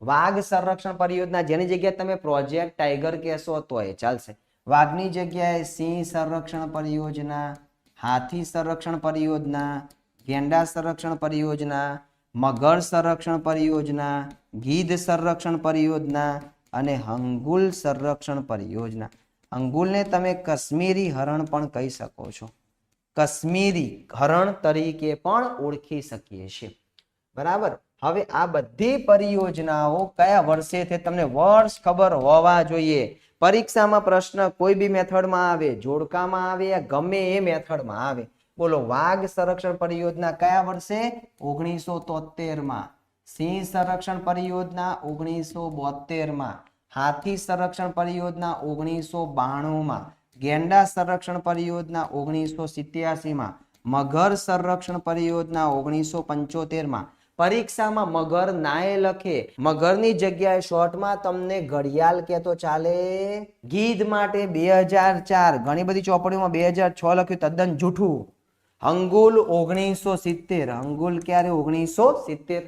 વાઘ સંરક્ષણ પરિયોજના, જેની જગ્યાએ તમે પ્રોજેક્ટ ટાઈગર કહેશો તોય ચાલશે. વાઘની જગ્યાએ સિંહ સંરક્ષણ પરિયોજના, હાથી સંરક્ષણ પરિયોજના, ગેંડા સંરક્ષણ પરિયોજના, મગર સંરક્ષણ પરિયોજના, ગીધ સંરક્ષણ પરિયોજના અને હંગુલ સંરક્ષણ પરિયોજના. અંગુલને તમે કાશ્મીરી હરણ પણ કહી શકો છો, કાશ્મીરી હરણ તરીકે પણ ઓળખી શકીએ છીએ. બરાબર. હવે આ બધી પરિયોજનાઓ કયા વર્ષે છે તમને વર્ષ ખબર હોવા જોઈએ. પરીક્ષામાં પ્રશ્ન કોઈ બી મેથડમાં આવે, જોડકામાં આવે, ગમે એ મેથડમાં આવે. બોલો, વાઘ સંરક્ષણ પરિયોજના કયા વર્ષે? 1973 માં. સિંહ સંરક્ષણ પરિયોજના 1972 માં. હાથી સંરક્ષણ પરિયોજના 1992 માં. ગેંડા સંરક્ષણ પરિયોજના 1987 માં. મગર સંરક્ષણ પરિયોજના 1975 માં. પરીક્ષામાં મગર નાય લખે, મગરની જગ્યાએ શોર્ટમાં તમને ઘડિયાળ કે તો ચાલે. ગીધ માટે 2004, ઘણી બધી ચોપડીઓમાં 2006 લખ્યું, તદ્દન જૂઠું. હંગુલ 1970. હંગુલ ક્યારે? 1970.